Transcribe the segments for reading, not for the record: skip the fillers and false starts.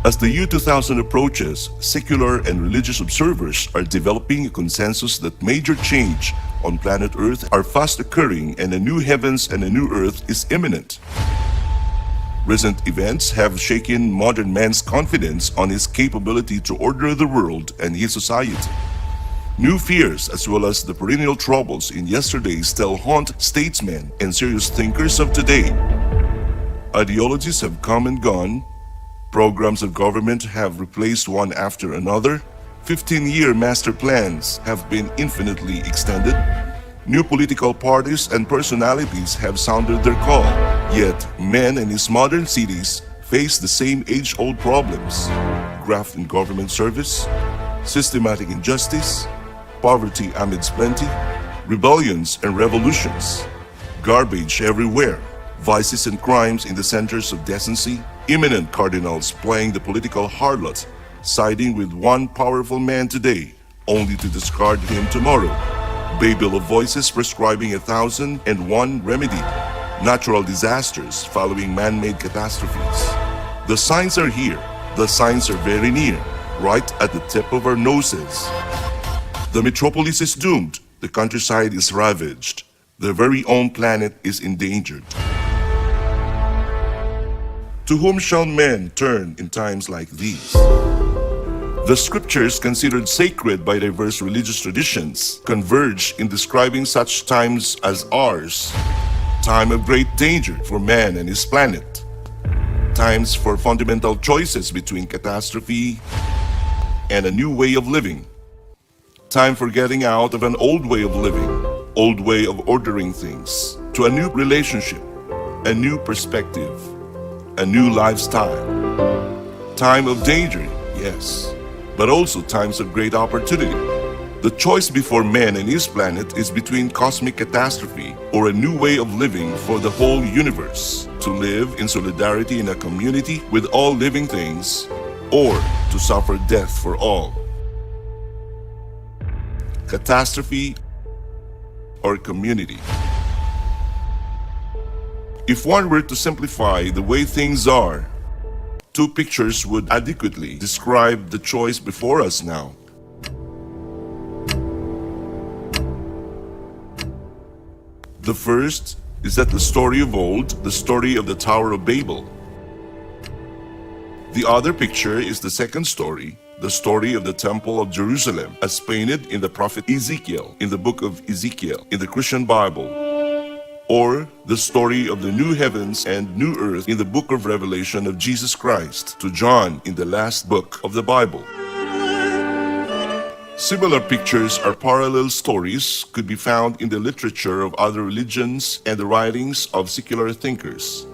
As the year 2000 approaches, secular and religious observers are developing a consensus that major change on planet Earth are fast occurring and a new heavens and a new earth is imminent. Recent events have shaken modern man's confidence on his capability to order the world and his society. New fears as well as the perennial troubles in yesterday still haunt statesmen and serious thinkers of today. Ideologies have come and gone. Programs of government have replaced one after another. 15-year master plans have been infinitely extended. New political parties and personalities have sounded their call. Yet, men in his modern cities face the same age-old problems: graft in government service, systematic injustice, poverty amidst plenty, rebellions and revolutions, garbage everywhere, vices and crimes in the centers of decency, eminent cardinals playing the political harlot, siding with one powerful man today, only to discard him tomorrow. Babel of voices prescribing 1,001 remedy. Natural disasters following man-made catastrophes. The signs are here. The signs are very near, right at the tip of our noses. The metropolis is doomed. The countryside is ravaged. Their very own planet is endangered. To whom shall men turn in times like these? The scriptures, considered sacred by diverse religious traditions, converge in describing such times as ours. Time of great danger for man and his planet. Times for fundamental choices between catastrophe and a new way of living. Time for getting out of an old way of living, old way of ordering things, to a new relationship, a new perspective, a new lifestyle. Time of danger, yes, but also times of great opportunity. The choice before man and his planet is between cosmic catastrophe or a new way of living for the whole universe, to live in solidarity in a community with all living things, or to suffer death for all. Catastrophe or community. If one were to simplify the way things are, two pictures would adequately describe the choice before us now. The first is that the story of old, the story of the Tower of Babel. The other picture is the second story, the story of the Temple of Jerusalem, as painted in the prophet Ezekiel, in the book of Ezekiel, in the Christian Bible, or the story of the new heavens and new earth in the book of Revelation of Jesus Christ to John in the last book of the Bible. Similar pictures or parallel stories could be found in the literature of other religions and the writings of secular thinkers.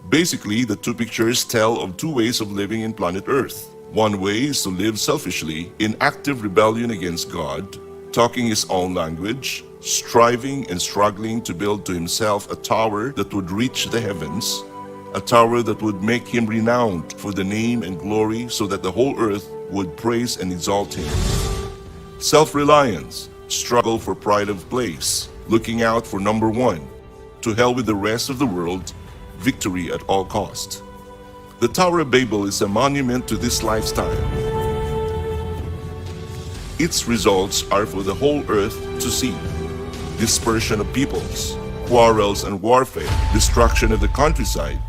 Basically, the two pictures tell of two ways of living in planet Earth. One way is to live selfishly in active rebellion against God, talking his own language, striving and struggling to build to himself a tower that would reach the heavens, a tower that would make him renowned for the name and glory so that the whole earth would praise and exalt him. Self-reliance, struggle for pride of place, looking out for number one, to hell with the rest of the world, victory at all cost. The Tower of Babel is a monument to this lifestyle. Its results are for the whole earth to see. Dispersion of peoples, quarrels and warfare, destruction of the countryside.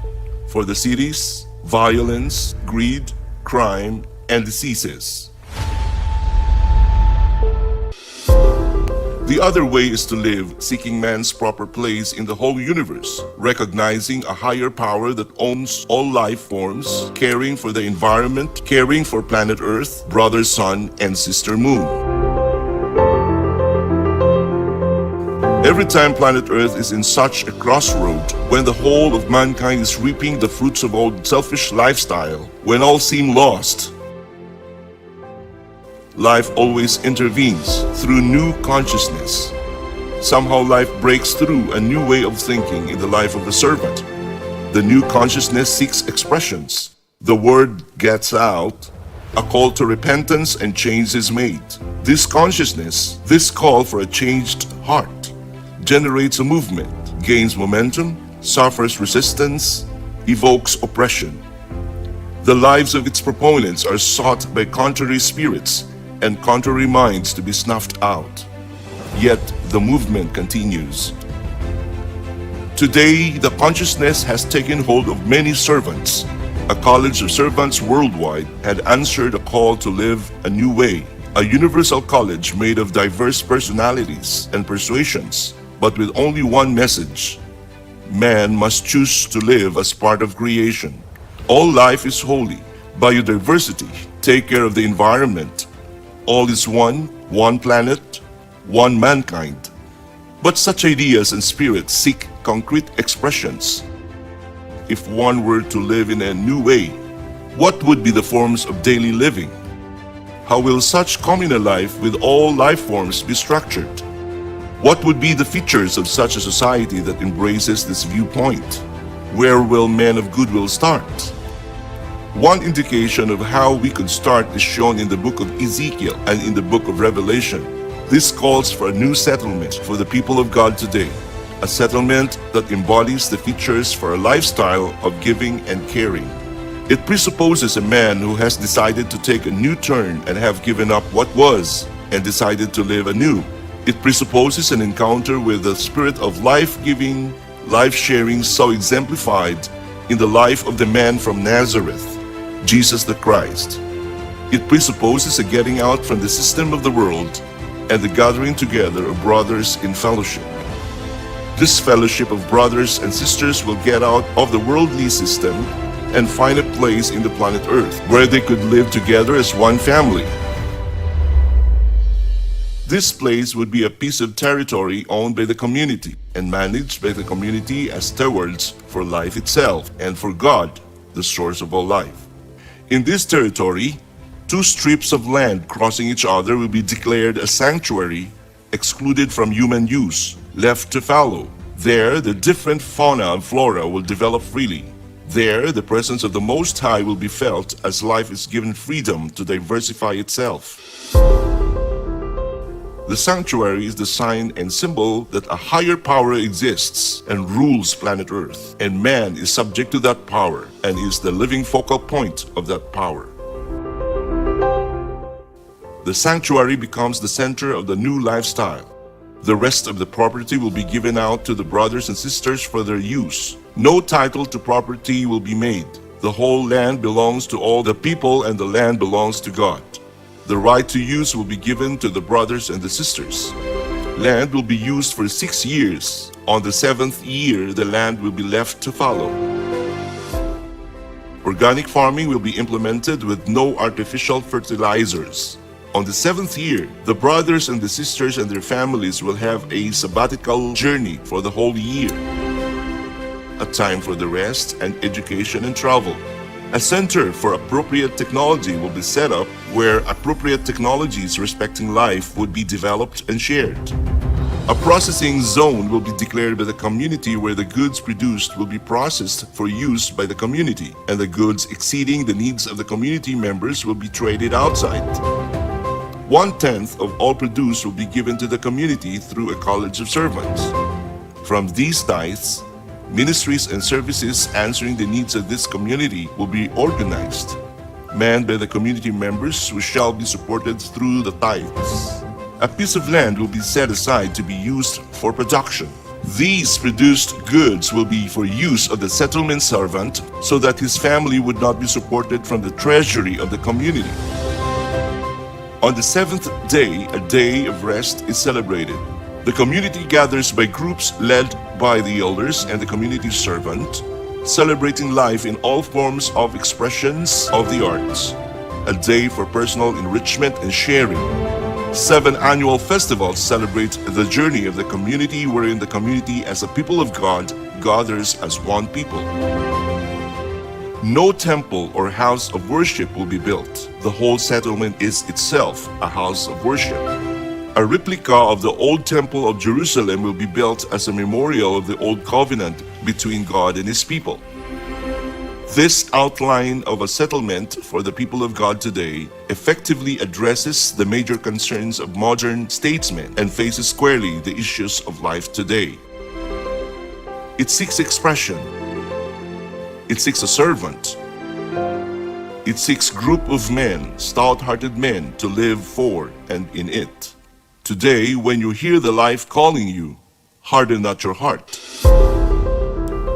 For the cities, violence, greed, crime, and diseases. The other way is to live seeking man's proper place in the whole universe, recognizing a higher power that owns all life forms, caring for the environment, caring for planet Earth, brother sun, and sister moon. Every time planet Earth is in such a crossroad, when the whole of mankind is reaping the fruits of old selfish lifestyle, when all seem lost, life always intervenes through new consciousness. Somehow life breaks through a new way of thinking in the life of a servant. The new consciousness seeks expressions. The word gets out. A call to repentance and change is made. This consciousness, this call for a changed heart, generates a movement, gains momentum, suffers resistance, evokes oppression. The lives of its proponents are sought by contrary spirits and contrary minds to be snuffed out. Yet the movement continues. Today, the consciousness has taken hold of many servants. A college of servants worldwide had answered a call to live a new way, a universal college made of diverse personalities and persuasions, but with only one message: man must choose to live as part of creation. All life is holy. Biodiversity, take care of the environment. All is one planet, one mankind. But such ideas and spirits seek concrete expressions. If one were to live in a new way, what would be the forms of daily living? How will such communal life with all life forms be structured? What would be the features of such a society that embraces this viewpoint? Where will men of goodwill start? One indication of how we could start is shown in the book of Ezekiel and in the book of Revelation. This calls for a new settlement for the people of God today, a settlement that embodies the features for a lifestyle of giving and caring. It presupposes a man who has decided to take a new turn and have given up what was and decided to live anew. It presupposes an encounter with the spirit of life-giving, life-sharing so exemplified in the life of the man from Nazareth, Jesus the Christ. It presupposes a getting out from the system of the world and the gathering together of brothers in fellowship. This fellowship of brothers and sisters will get out of the worldly system and find a place in the planet Earth where they could live together as one family. This place would be a piece of territory owned by the community and managed by the community as stewards for life itself and for God, the source of all life. In this territory, two strips of land crossing each other will be declared a sanctuary, excluded from human use, left to fallow. There, the different fauna and flora will develop freely. There, the presence of the Most High will be felt as life is given freedom to diversify itself. The sanctuary is the sign and symbol that a higher power exists and rules planet Earth, and man is subject to that power and is the living focal point of that power. The sanctuary becomes the center of the new lifestyle. The rest of the property will be given out to the brothers and sisters for their use. No title to property will be made. The whole land belongs to all the people and the land belongs to God. The right to use will be given to the brothers and the sisters. Land will be used for 6 years. On the 7th year, the land will be left to fallow. Organic farming will be implemented with no artificial fertilizers. On the 7th year, the brothers and the sisters and their families will have a sabbatical journey for the whole year. A time for the rest and education and travel. A center for appropriate technology will be set up where appropriate technologies respecting life would be developed and shared. A processing zone will be declared by the community where the goods produced will be processed for use by the community, and the goods exceeding the needs of the community members will be traded outside. 1/10 of all produce will be given to the community through a college of servants. From these tithes, ministries and services answering the needs of this community will be organized, manned by the community members who shall be supported through the tithes. A piece of land will be set aside to be used for production. These produced goods will be for use of the settlement servant so that his family would not be supported from the treasury of the community. On the 7th day, a day of rest is celebrated. The community gathers by groups led by the elders and the community servant, celebrating life in all forms of expressions of the arts. A day for personal enrichment and sharing. 7 annual festivals celebrate the journey of the community wherein the community as a people of God gathers as one people. No temple or house of worship will be built. The whole settlement is itself a house of worship. A replica of the old temple of Jerusalem will be built as a memorial of the old covenant between God and His people. This outline of a settlement for the people of God today effectively addresses the major concerns of modern statesmen and faces squarely the issues of life today. It seeks expression. It seeks a servant. It seeks group of men, stout-hearted men, to live for and in it. Today, when you hear the life calling you, harden not your heart.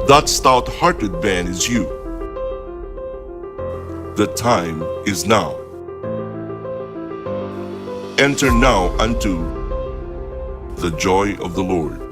That stout-hearted man is you. The time is now. Enter now unto the joy of the Lord.